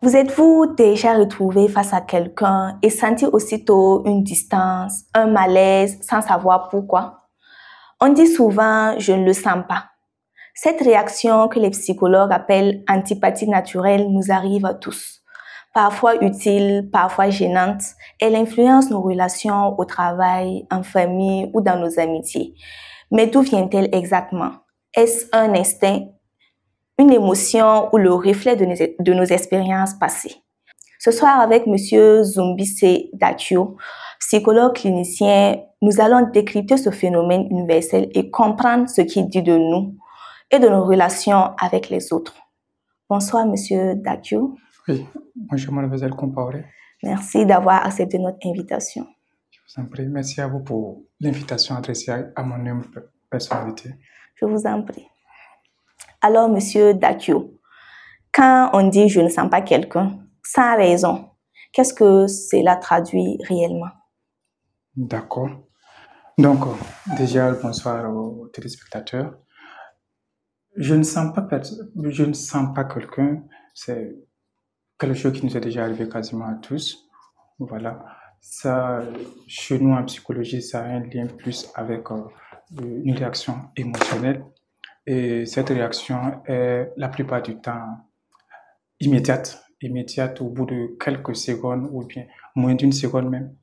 Vous êtes-vous déjà retrouvé face à quelqu'un et senti aussitôt une distance, un malaise sans savoir pourquoi? On dit souvent « je ne le sens pas ». Cette réaction que les psychologues appellent antipathie naturelle nous arrive à tous. Parfois utile, parfois gênante, elle influence nos relations au travail, en famille ou dans nos amitiés. Mais d'où vient-elle exactement? Est-ce un instinct, une émotion ou le reflet de nos expériences passées? Ce soir, avec Monsieur Zumbise Dakio, psychologue clinicien, nous allons décrypter ce phénomène universel et comprendre ce qu'il dit de nous et de nos relations avec les autres. Bonsoir, Monsieur Dakio. Oui, bonjour, mademoiselle Compaoré. Merci d'avoir accepté notre invitation. Je vous en prie. Merci à vous pour l'invitation adressée à mon humble personnalité. Je vous en prie. Alors, Monsieur Dakio, quand on dit « je ne sens pas quelqu'un », sans raison, qu'est-ce que cela traduit réellement? D'accord. Donc, déjà, bonsoir aux téléspectateurs. Je ne sens pas quelqu'un, c'est quelque chose qui nous est déjà arrivé quasiment à tous. Voilà. Ça, chez nous en psychologie, ça a un lien plus avec une réaction émotionnelle. Et cette réaction est la plupart du temps immédiate au bout de quelques secondes ou bien moins d'une seconde même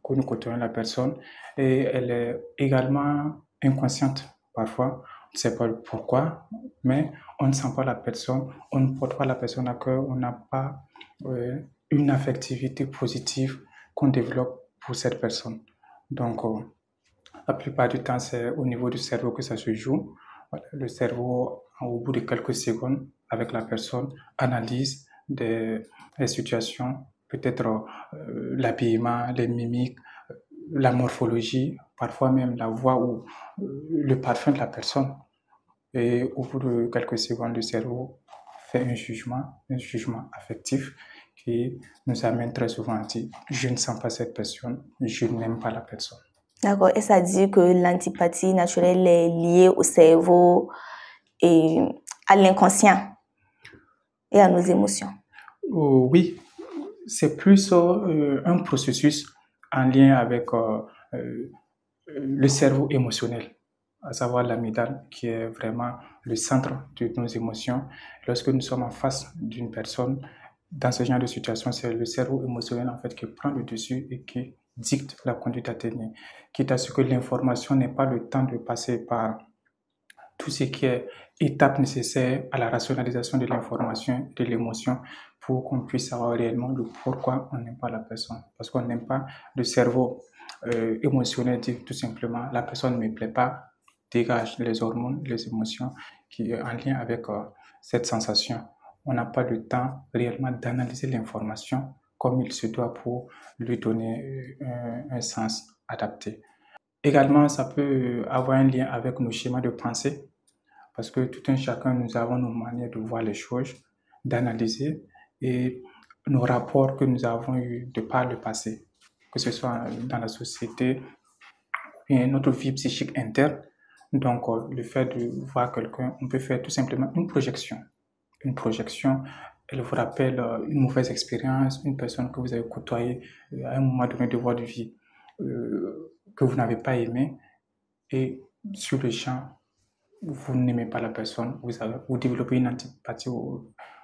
que nous côtoyons la personne. Et elle est également inconsciente parfois. On ne sait pas pourquoi, mais on ne sent pas la personne, on ne porte pas la personne à cœur, on n'a pas une affectivité positive qu'on développe pour cette personne. Donc, la plupart du temps, c'est au niveau du cerveau que ça se joue. Voilà, le cerveau, au bout de quelques secondes, avec la personne, analyse des situations, peut-être l'habillement, les mimiques, la morphologie, parfois même la voix ou le parfum de la personne. Et au bout de quelques secondes, le cerveau fait un jugement affectif qui nous amène très souvent à dire « je ne sens pas cette personne, je n'aime pas la personne ». D'accord. Et ça dit que l'antipathie naturelle est liée au cerveau et à l'inconscient et à nos émotions. Oui, c'est plus un processus en lien avec le cerveau émotionnel, à savoir l'amygdale, qui est vraiment le centre de nos émotions. Lorsque nous sommes en face d'une personne, dans ce genre de situation, c'est le cerveau émotionnel en fait qui prend le dessus et qui dicte la conduite à tenir, quitte à ce que l'information n'ait pas le temps de passer par tout ce qui est étape nécessaire à la rationalisation de l'information, de l'émotion, pour qu'on puisse savoir réellement le pourquoi on n'aime pas la personne. Parce qu'on n'aime pas le cerveau émotionnel, dit tout simplement la personne ne me plaît pas, dégage les hormones, les émotions qui est en lien avec cette sensation. On n'a pas le temps réellement d'analyser l'information comme il se doit pour lui donner un sens adapté. Également, ça peut avoir un lien avec nos schémas de pensée, parce que tout un chacun, nous avons nos manières de voir les choses, d'analyser et nos rapports que nous avons eus de par le passé, que ce soit dans la société et notre vie psychique interne. Donc, le fait de voir quelqu'un, on peut faire tout simplement une projection. Une projection, elle vous rappelle une mauvaise expérience, une personne que vous avez côtoyée à un moment donné de votre vie que vous n'avez pas aimé, et sur le champ, vous n'aimez pas la personne, vous développez une antipathie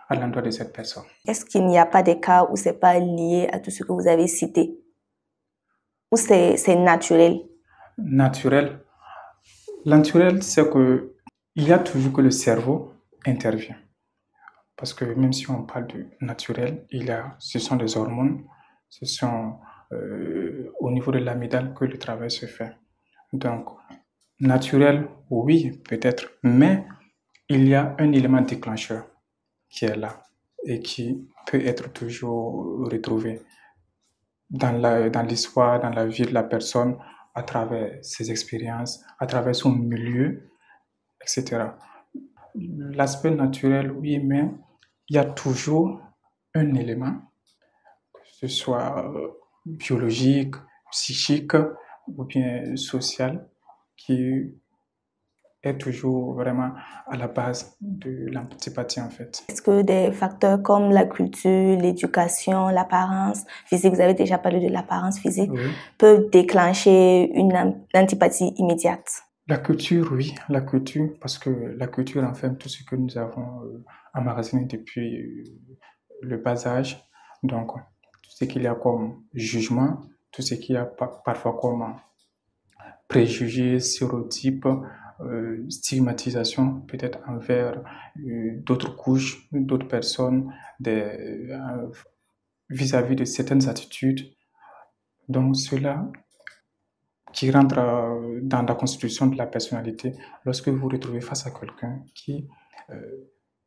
à l'endroit de cette personne. Est-ce qu'il n'y a pas des cas où ce n'est pas lié à tout ce que vous avez cité? Ou c'est naturel? Naturel. Naturel, c'est que il y a toujours que le cerveau intervient. Parce que même si on parle de naturel, ce sont des hormones, ce sont au niveau de l'amygdale que le travail se fait. Donc, naturel, oui, peut-être, mais il y a un élément déclencheur qui est là et qui peut être toujours retrouvé dans l'histoire, dans la vie de la personne, à travers ses expériences, à travers son milieu, etc. L'aspect naturel, oui, mais il y a toujours un élément, que ce soit biologique, psychique ou bien social, qui est toujours vraiment à la base de l'antipathie en fait. Est-ce que des facteurs comme la culture, l'éducation, l'apparence physique, vous avez déjà parlé de l'apparence physique, Oui. peuvent déclencher une antipathie immédiate? La culture, oui, la culture, parce que la culture enferme tout ce que nous avons emmagasiné depuis le bas âge. Donc, tout ce qu'il y a comme jugement, tout ce qu'il y a parfois comme préjugés, stéréotypes, stigmatisation peut-être envers d'autres couches, d'autres personnes, vis-à-vis de certaines attitudes. Donc, cela qui rentre dans la constitution de la personnalité lorsque vous vous retrouvez face à quelqu'un qui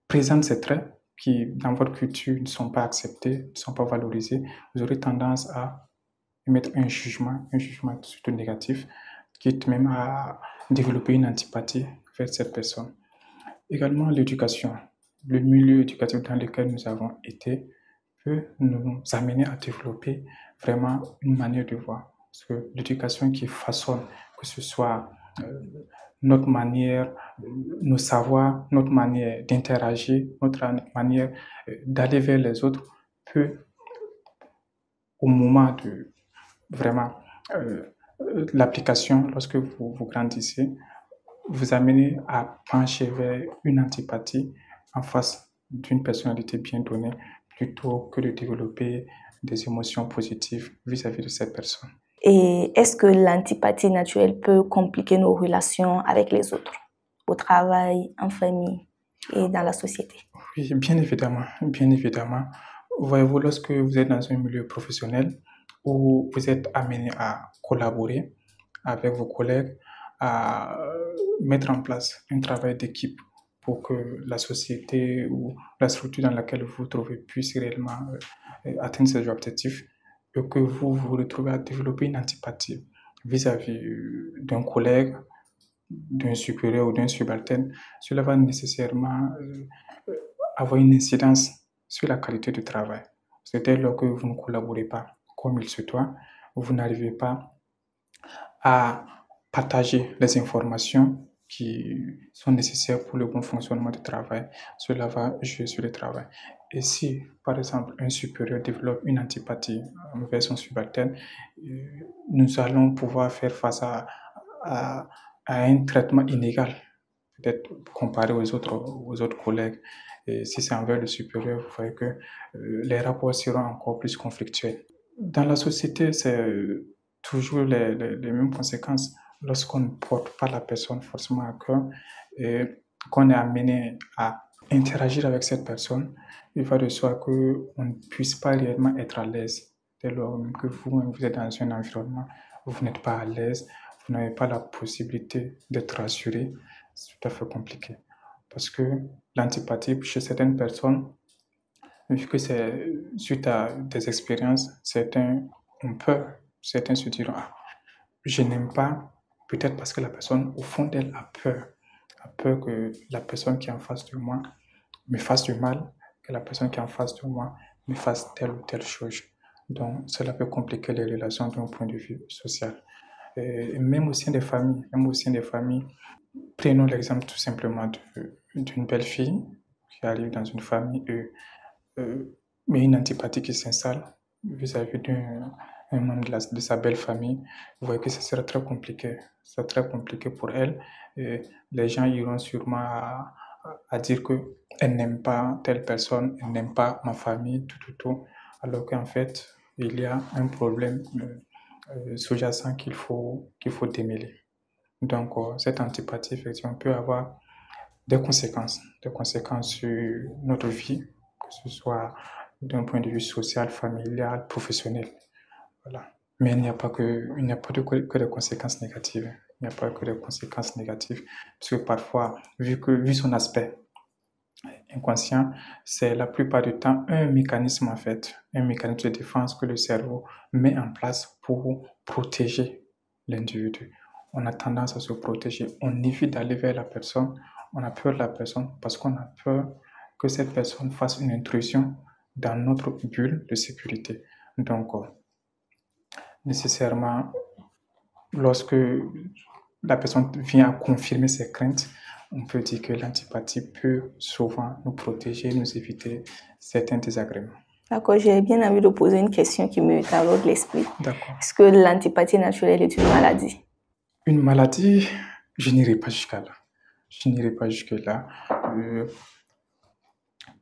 présente ces traits qui, dans votre culture, ne sont pas acceptés, ne sont pas valorisés, vous aurez tendance à émettre un jugement surtout négatif, quitte même à développer une antipathie vers cette personne. Également, l'éducation. Le milieu éducatif dans lequel nous avons été peut nous amener à développer vraiment une manière de voir. Parce que l'éducation qui façonne, que ce soit notre manière, nos savoirs, notre manière d'interagir, notre manière d'aller vers les autres, peut, au moment de vraiment l'application, lorsque vous grandissez, vous amener à pencher vers une antipathie en face d'une personnalité bien donnée, plutôt que de développer des émotions positives vis-à-vis de cette personne. Et est-ce que l'antipathie naturelle peut compliquer nos relations avec les autres, au travail, en famille et dans la société? Oui, bien évidemment, bien évidemment. Voyez-vous, lorsque vous êtes dans un milieu professionnel où vous êtes amené à collaborer avec vos collègues, à mettre en place un travail d'équipe pour que la société ou la structure dans laquelle vous vous trouvez puisse réellement atteindre ses objectifs, et que vous vous retrouvez à développer une antipathie vis-à-vis d'un collègue, d'un supérieur ou d'un subalterne, cela va nécessairement avoir une incidence sur la qualité du travail. C'est dès lors que vous ne collaborez pas comme il se doit, vous n'arrivez pas à partager les informations qui sont nécessaires pour le bon fonctionnement du travail. Cela va jouer sur le travail. Et si, par exemple, un supérieur développe une antipathie envers son subalterne, nous allons pouvoir faire face à un traitement inégal, peut-être comparé aux autres collègues. Et si c'est envers le supérieur, vous voyez que les rapports seront encore plus conflictuels. Dans la société, c'est toujours les mêmes conséquences lorsqu'on ne porte pas la personne forcément à cœur et qu'on est amené à interagir avec cette personne. Il va de soi qu'on ne puisse pas réellement être à l'aise. Dès lors que vous êtes dans un environnement où vous n'êtes pas à l'aise, vous n'avez pas la possibilité d'être rassuré, c'est tout à fait compliqué. Parce que l'antipathie chez certaines personnes, vu que c'est suite à des expériences, certains ont peur, certains se diront, ah, je n'aime pas, peut-être parce que la personne, au fond d'elle, a peur que la personne qui est en face de moi me fasse du mal, que la personne qui est en face de moi me fasse telle ou telle chose. Donc, cela peut compliquer les relations d'un point de vue social. Et même au sein des familles, prenons l'exemple tout simplement d'une belle fille qui arrive dans une famille mais une antipathie qui s'installe vis-à-vis d'un membre de sa belle famille. Vous voyez que ce sera très compliqué. Ce sera très compliqué pour elle. Et les gens iront sûrement à dire qu'elle n'aime pas telle personne, elle n'aime pas ma famille, tout. Alors qu'en fait, il y a un problème sous-jacent qu'il faut démêler. Donc, cette antipathie, effectivement, peut avoir des conséquences sur notre vie, que ce soit d'un point de vue social, familial, professionnel. Voilà. Mais il n'y a pas que des conséquences négatives. Il n'y a pas que des conséquences négatives, parce que parfois, vu son aspect inconscient, c'est la plupart du temps un mécanisme en fait, un mécanisme de défense que le cerveau met en place pour protéger l'individu. On a tendance à se protéger, on évite d'aller vers la personne, on a peur de la personne parce qu'on a peur que cette personne fasse une intrusion dans notre bulle de sécurité. Donc, nécessairement, lorsque la personne vient à confirmer ses craintes, on peut dire que l'antipathie peut souvent nous protéger, nous éviter certains désagréments. D'accord, j'ai bien envie de poser une question qui me taraude l'esprit. D'accord. Est-ce que l'antipathie naturelle est une maladie? Une maladie, je n'irai pas jusqu'à là. Je n'irai pas jusque-là.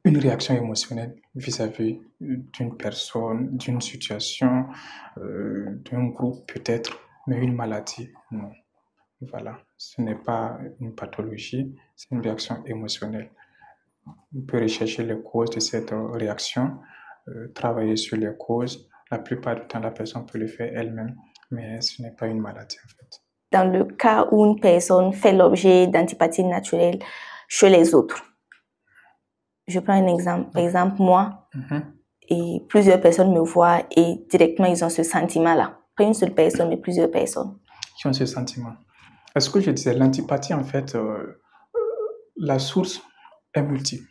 Une réaction émotionnelle vis-à-vis d'une personne, d'une situation, d'un groupe peut-être, mais une maladie, non. Voilà, ce n'est pas une pathologie, c'est une réaction émotionnelle. On peut rechercher les causes de cette réaction, travailler sur les causes. La plupart du temps, la personne peut le faire elle-même, mais ce n'est pas une maladie en fait. Dans le cas où une personne fait l'objet d'antipathie naturelle chez les autres, je prends un exemple. Par exemple, moi, et plusieurs personnes me voient et directement ils ont ce sentiment-là. Pas une seule personne, mais plusieurs personnes. Qui ont ce sentiment. Est-ce que je disais, l'antipathie, en fait, la source est multiple.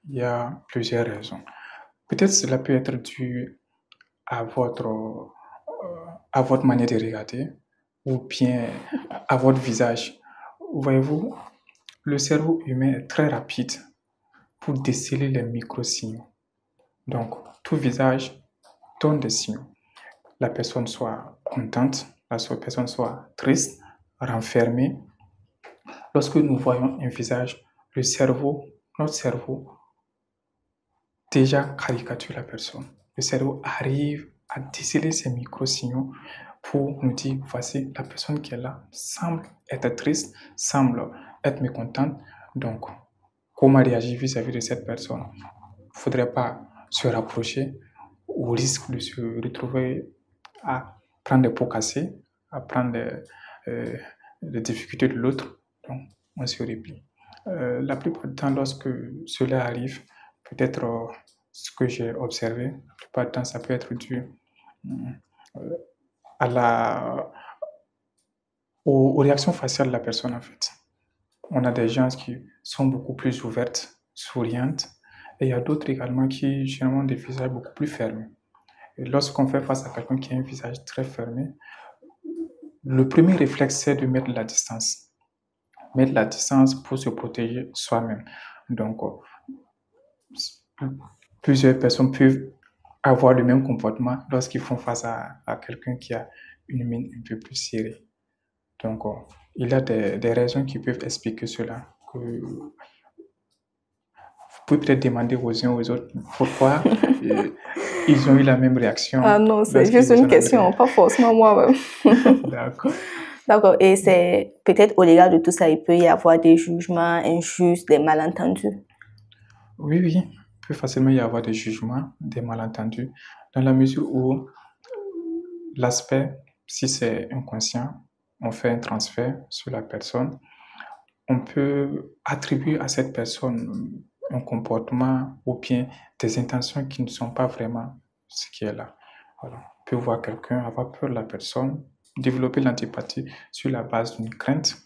Il y a plusieurs raisons. Peut-être cela peut être dû à votre manière de regarder ou bien à votre visage. Voyez-vous, le cerveau humain est très rapide pour déceler les micro-signaux. Donc, tout visage donne des signaux. La personne soit contente, la personne soit triste, renfermée. Lorsque nous voyons un visage, notre cerveau, déjà caricature la personne. Le cerveau arrive à déceler ces micro-signaux pour nous dire, voici, la personne qui est là semble être triste, semble être mécontente. Donc, comment réagir vis-à-vis de cette personne? Il ne faudrait pas se rapprocher au risque de se retrouver à prendre des pots cassés, à prendre les difficultés de l'autre. Donc, on se replie. La plupart du temps, lorsque cela arrive, peut-être ce que j'ai observé, la plupart du temps, ça peut être dû aux réactions faciales de la personne, en fait. On a des gens qui sont beaucoup plus ouvertes, souriantes, et il y a d'autres également qui, généralement, ont des visages beaucoup plus fermés. Et lorsqu'on fait face à quelqu'un qui a un visage très fermé, le premier réflexe, c'est de mettre la distance. Mettre la distance pour se protéger soi-même. Donc, plusieurs personnes peuvent avoir le même comportement lorsqu'ils font face à quelqu'un qui a une mine un peu plus serrée. Donc, il y a des raisons qui peuvent expliquer cela. Vous pouvez peut-être demander aux uns aux autres pourquoi ils ont eu la même réaction. Ah non, c'est juste une question, pas forcément moi-même. D'accord. D'accord, et c'est peut-être au-delà de tout ça, il peut y avoir des jugements injustes, des malentendus. Oui, il peut facilement y avoir des jugements, des malentendus, dans la mesure où l'aspect, si c'est inconscient, on fait un transfert sur la personne, on peut attribuer à cette personne un comportement ou bien des intentions qui ne sont pas vraiment ce qui est là. Voilà. On peut voir quelqu'un avoir peur de la personne, développer l'antipathie sur la base d'une crainte.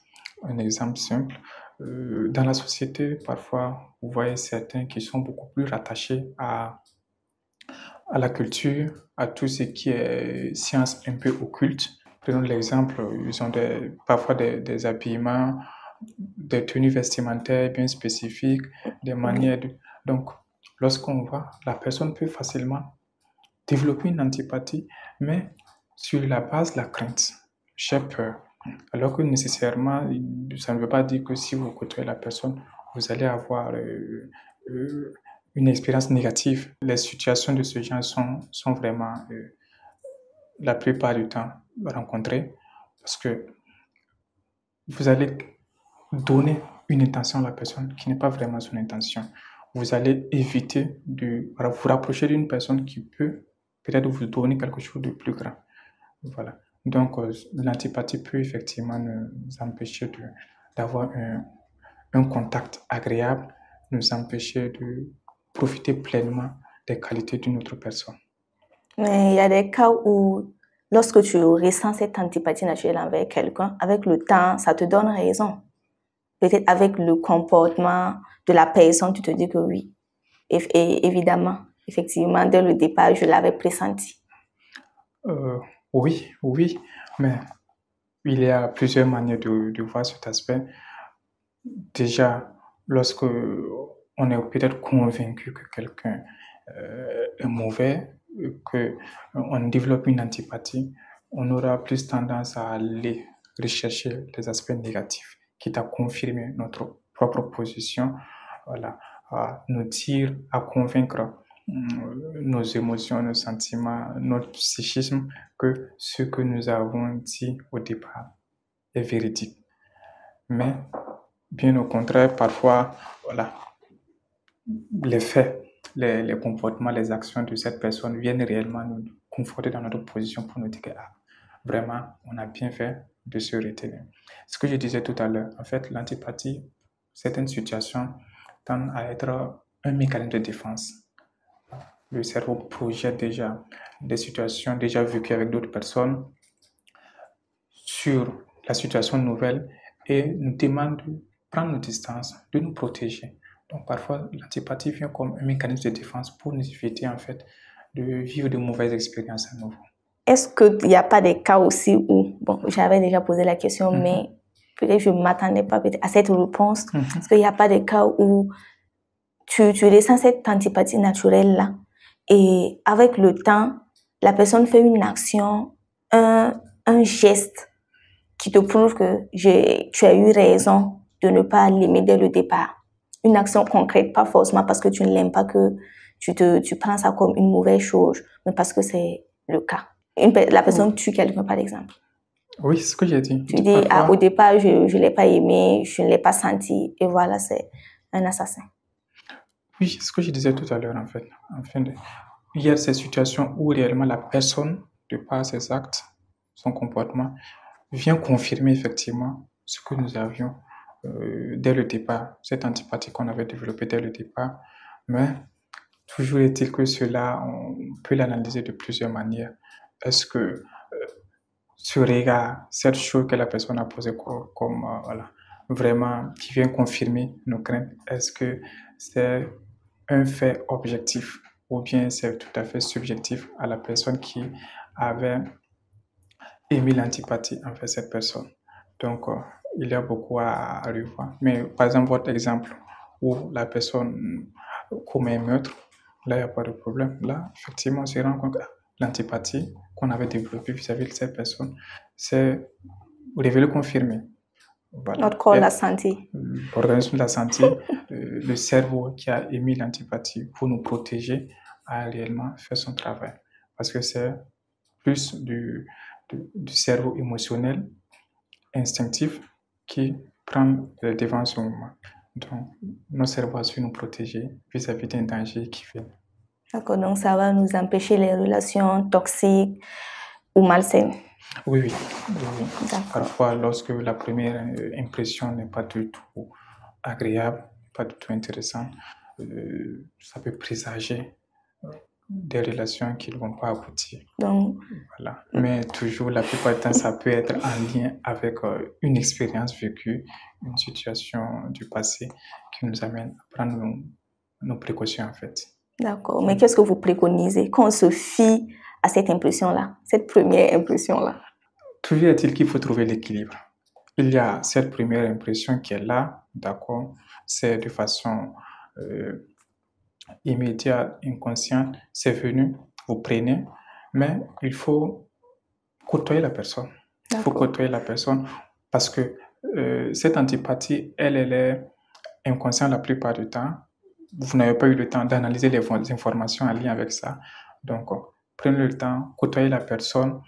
Un exemple simple, dans la société, parfois, vous voyez certains qui sont beaucoup plus rattachés à la culture, à tout ce qui est science un peu occulte. Prenons l'exemple, ils ont parfois des habillements, des tenues vestimentaires bien spécifiques, des manières de... Donc, lorsqu'on voit, la personne peut facilement développer une antipathie, mais sur la base de la crainte. J'ai peur. Alors que nécessairement, ça ne veut pas dire que si vous côtoyez la personne, vous allez avoir une expérience négative. Les situations de ce genre sont vraiment, la plupart du temps, rencontrées parce que vous allez donner une intention à la personne qui n'est pas vraiment son intention. Vous allez éviter de vous rapprocher d'une personne qui peut peut-être vous donner quelque chose de plus grand. Voilà. Donc, l'antipathie peut effectivement nous empêcher d'avoir un contact agréable, nous empêcher de profiter pleinement des qualités d'une autre personne. Mais il y a des cas où, lorsque tu ressens cette antipathie naturelle envers quelqu'un, avec le temps, ça te donne raison. Peut-être avec le comportement de la personne, tu te dis que oui. Et évidemment, effectivement, dès le départ, je l'avais pressenti. Oui, mais il y a plusieurs manières de voir cet aspect. Déjà, lorsque on est peut-être convaincu que quelqu'un est mauvais, que on développe une antipathie, on aura plus tendance à aller rechercher les aspects négatifs, quitte à confirmer notre propre position, voilà, à nous dire, à convaincre nos émotions, nos sentiments, notre psychisme que ce que nous avons dit au départ est véridique. Mais bien au contraire, parfois, voilà, les faits, les comportements, les actions de cette personne viennent réellement nous conforter dans notre position pour nous dire que vraiment, on a bien fait de se retenir. Ce que je disais tout à l'heure, en fait, l'antipathie, certaines situations tendent à être un mécanisme de défense. Le cerveau projette déjà des situations déjà vécues avec d'autres personnes sur la situation nouvelle et nous demande de prendre nos distances, de nous protéger. Donc parfois, l'antipathie vient comme un mécanisme de défense pour nous éviter en fait de vivre de mauvaises expériences à nouveau. Est-ce qu'il n'y a pas des cas aussi où, bon, j'avais déjà posé la question, mais peut-être je ne m'attendais pas à cette réponse. Est-ce qu'il n'y a pas des cas où tu ressens cette antipathie naturelle-là et avec le temps, la personne fait une action, un geste qui te prouve que tu as eu raison de ne pas l'aimer dès le départ. Une action concrète, pas forcément parce que tu ne l'aimes pas que tu prends ça comme une mauvaise chose, mais parce que c'est le cas. La personne tue quelqu'un, par exemple. Oui, c'est ce que j'ai dit. Tu dis, au départ, je ne l'ai pas aimé, je ne l'ai pas senti, et voilà, c'est un assassin. Oui, c'est ce que je disais tout à l'heure, en fait. Il y a ces situations où réellement la personne, de par ses actes, son comportement, vient confirmer effectivement ce que nous avions dès le départ, cette antipathie qu'on avait développée dès le départ. Mais toujours est-il que cela, on peut l'analyser de plusieurs manières. Est-ce que ce regard, cette chose que la personne a posée comme voilà, vraiment qui vient confirmer nos craintes, est-ce que c'est un fait objectif ou bien c'est tout à fait subjectif à la personne qui avait émis l'antipathie envers cette personne? Donc, il y a beaucoup à revoir. Mais par exemple, votre exemple où la personne commet un meurtre, là, il n'y a pas de problème. Là, effectivement, on se rend compte que l'antipathie qu'on avait développée vis-à-vis de cette personne, vous devez le confirmer. Voilà. Notre corps l'a senti. L'organisme l'a senti. Le cerveau qui a émis l'antipathie pour nous protéger a réellement fait son travail. Parce que c'est plus du cerveau émotionnel, instinctif, qui prend le devant ce moment. Donc, notre cerveau a su nous protéger vis-à-vis d'un danger qui vient. D'accord, donc ça va nous empêcher les relations toxiques ou malsaines. Oui. Parfois, lorsque la première impression n'est pas du tout agréable, pas du tout intéressante, ça peut présager des relations qui ne vont pas aboutir. Donc, voilà. Mais toujours, la plupart du temps, ça peut être en lien avec une expérience vécue, une situation du passé qui nous amène à prendre nos précautions en fait. D'accord. Mais qu'est-ce que vous préconisez quand on se fie à cette impression-là, cette première impression-là? Toujours est-il qu'il faut trouver l'équilibre. Il y a cette première impression qui est là, d'accord, c'est de façon immédiate, inconsciente, c'est venu, vous prenez, mais il faut côtoyer la personne. Il faut côtoyer la personne parce que cette antipathie, elle est inconsciente la plupart du temps. Vous n'avez pas eu le temps d'analyser les informations en lien avec ça. Donc, prenez le temps, côtoyer la personne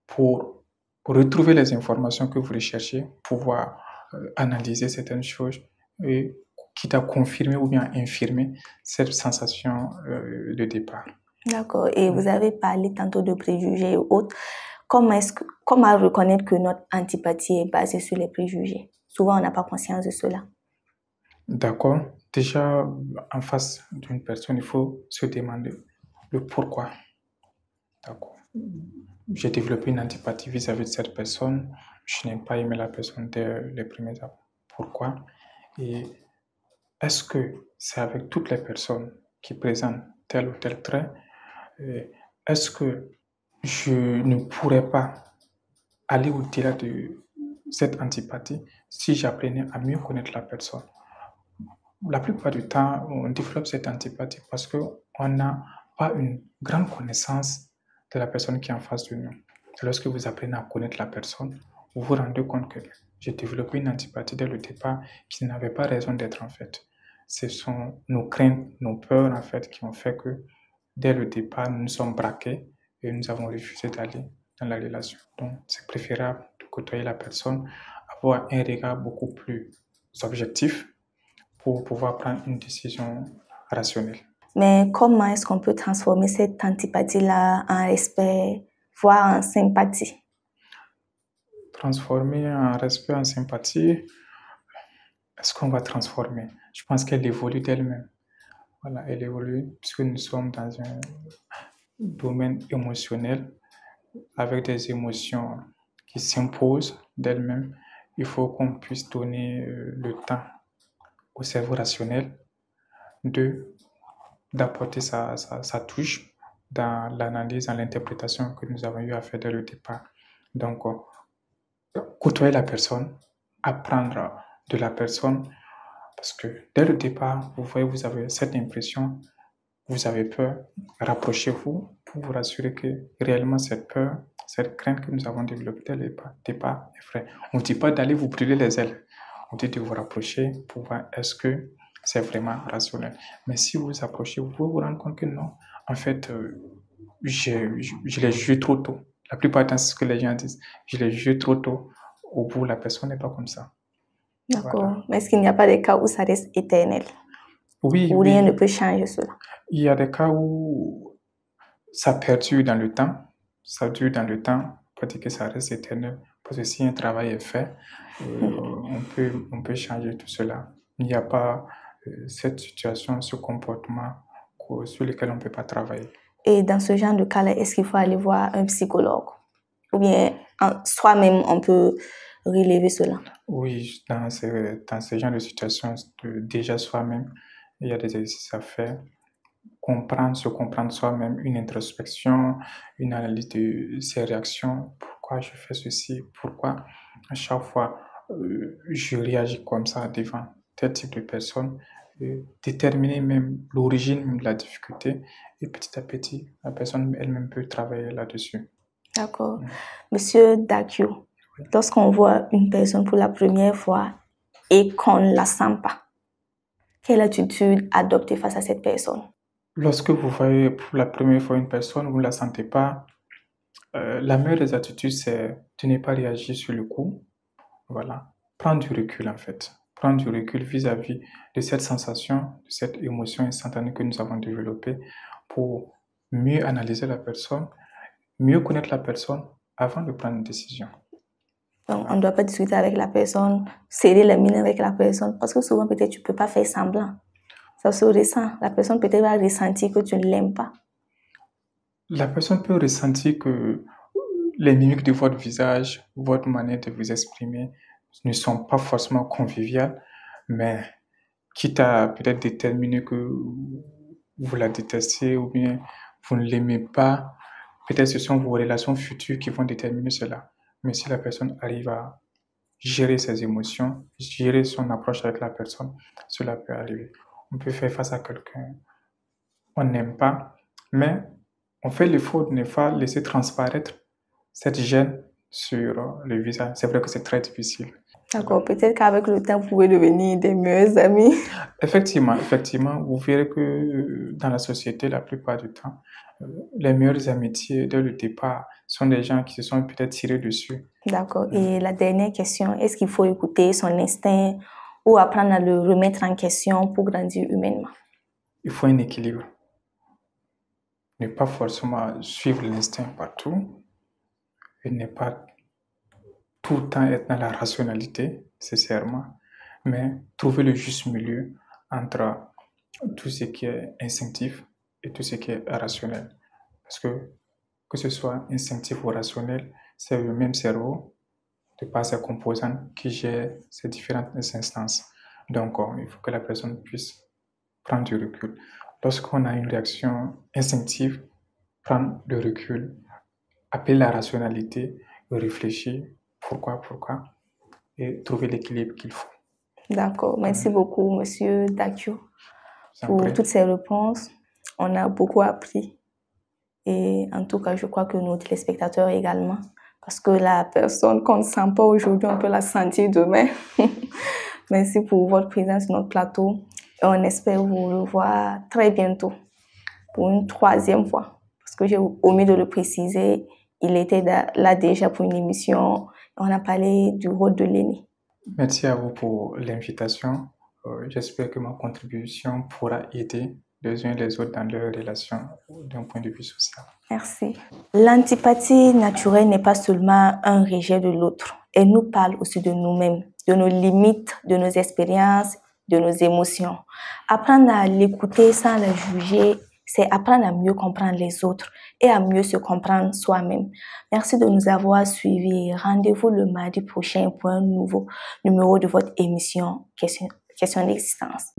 pour retrouver les informations que vous recherchez, pouvoir analyser certaines choses et quitte à confirmer ou bien infirmer cette sensation de départ. D'accord. Et vous avez parlé tantôt de préjugés et autres. Comment reconnaître que notre antipathie est basée sur les préjugés? Souvent, on n'a pas conscience de cela. D'accord. Déjà, en face d'une personne, il faut se demander le pourquoi. D'accord. J'ai développé une antipathie vis-à-vis de cette personne. Je n'ai pas aimé la personne dès les premiers temps. Pourquoi? Et est-ce que c'est avec toutes les personnes qui présentent tel ou tel trait? Est-ce que je ne pourrais pas aller au-delà de cette antipathie si j'apprenais à mieux connaître la personne. La plupart du temps, on développe cette antipathie parce qu'on n'a pas une grande connaissance de la personne qui est en face de nous. C'est lorsque vous apprenez à connaître la personne, vous vous rendez compte que j'ai développé une antipathie dès le départ qui n'avait pas raison d'être en fait. Ce sont nos craintes, nos peurs en fait qui ont fait que dès le départ, nous nous sommes braqués et nous avons refusé d'aller dans la relation. Donc, c'est préférable de côtoyer la personne, avoir un regard beaucoup plus objectif pour pouvoir prendre une décision rationnelle. Mais comment est-ce qu'on peut transformer cette antipathie-là en respect, voire en sympathie? Transformer en respect, en sympathie, est-ce qu'on va transformer? Je pense qu'elle évolue d'elle-même. Voilà, elle évolue puisque nous sommes dans un domaine émotionnel avec des émotions qui s'imposent d'elles-mêmes. Il faut qu'on puisse donner le temps au cerveau rationnel d'apporter sa touche dans l'analyse, dans l'interprétation que nous avons eu à faire dès le départ. Donc, côtoyer la personne, apprendre de la personne, parce que dès le départ, vous voyez, vous avez cette impression, vous avez peur, rapprochez-vous pour vous rassurer que réellement cette peur, cette crainte que nous avons développée dès le départ est vraie. On ne dit pas d'aller vous brûler les ailes, on dit de vous rapprocher pour voir est-ce que c'est vraiment rationnel. Mais si vous vous approchez, vous pouvez vous rendre compte que non, en fait, je l'ai jugé trop tôt. La plupart du temps, c'est ce que les gens disent. Je l'ai jugé trop tôt. Au bout, la personne n'est pas comme ça. D'accord. Voilà. Mais est-ce qu'il n'y a pas des cas où ça reste éternel? Oui, Où rien ne peut changer cela? Il y a des cas où ça perdure dans le temps. Ça dure dans le temps. Pas dire que ça reste éternel. Parce que si un travail est fait, on peut changer tout cela. Il n'y a pas cette situation, ce comportement sur lequel on ne peut pas travailler. Et dans ce genre de cas-là, est-ce qu'il faut aller voir un psychologue? Ou bien soi-même, on peut relever cela? Oui, dans ce genre de situation, déjà soi-même, il y a des exercices à faire. Se comprendre soi-même, une introspection, une analyse de ses réactions. Pourquoi je fais ceci? Pourquoi à chaque fois je réagis comme ça devant tel type de personne? Déterminer même l'origine de la difficulté et petit à petit, la personne elle-même peut travailler là-dessus. D'accord. Monsieur Dakio, lorsqu'on voit une personne pour la première fois et qu'on ne la sent pas, quelle attitude adopter face à cette personne? Lorsque vous voyez pour la première fois une personne, vous ne la sentez pas, la meilleure des attitudes, c'est de ne pas réagir sur le coup. Voilà. Prendre du recul, en fait. Prendre du recul vis-à-vis de cette sensation, de cette émotion instantanée que nous avons développée pour mieux analyser la personne, mieux connaître la personne avant de prendre une décision. Donc, on ne doit pas discuter avec la personne, serrer la mine avec la personne, parce que souvent, peut-être, tu ne peux pas faire semblant. Ça se ressent. La personne peut-être va ressentir que tu ne l'aimes pas. La personne peut ressentir que les mimiques de votre visage, votre manière de vous exprimer ne sont pas forcément conviviales, mais quitte à peut-être déterminer que vous la détestez ou bien vous ne l'aimez pas, peut-être ce sont vos relations futures qui vont déterminer cela. Mais si la personne arrive à gérer ses émotions, gérer son approche avec la personne, cela peut arriver. On peut faire face à quelqu'un on n'aime pas, mais on fait l'effort de ne pas laisser transparaître cette gêne sur le visage. C'est vrai que c'est très difficile. D'accord, peut-être qu'avec le temps, vous pouvez devenir des meilleurs amis. Effectivement, vous verrez que dans la société, la plupart du temps, les meilleures amitiés dès le départ sont des gens qui se sont peut-être tirés dessus. D'accord. Et la dernière question, est-ce qu'il faut écouter son instinct ou apprendre à le remettre en question pour grandir humainement? Il faut un équilibre. Ne pas forcément suivre l'instinct partout et ne pas tout le temps être dans la rationalité, nécessairement, mais trouver le juste milieu entre tout ce qui est instinctif et tout ce qui est rationnel. Parce que ce soit instinctif ou rationnel, c'est le même cerveau, de par ses composantes, qui gère ces différentes instances. Donc, il faut que la personne puisse prendre du recul. Lorsqu'on a une réaction instinctive, prendre le recul, appeler la rationalité, réfléchir pourquoi, et trouver l'équilibre qu'il faut. D'accord. Merci beaucoup, Monsieur Dakio, J'en pour prie. toutes ces réponses. On a beaucoup appris. Et en tout cas, je crois que nos téléspectateurs également. Parce que la personne qu'on ne sent pas aujourd'hui, on peut la sentir demain. Merci pour votre présence sur notre plateau. Et on espère vous revoir très bientôt pour une troisième fois. Parce que j'ai omis de le préciser, il était là déjà pour une émission. On a parlé du rôle de l'aîné. Merci à vous pour l'invitation. J'espère que ma contribution pourra aider les uns les autres dans leurs relations d'un point de vue social. Merci. L'antipathie naturelle n'est pas seulement un rejet de l'autre. Elle nous parle aussi de nous-mêmes, de nos limites, de nos expériences, de nos émotions. Apprendre à l'écouter sans la juger, c'est apprendre à mieux comprendre les autres et à mieux se comprendre soi-même. Merci de nous avoir suivis. Rendez-vous le mardi prochain pour un nouveau numéro de votre émission Question d'existence.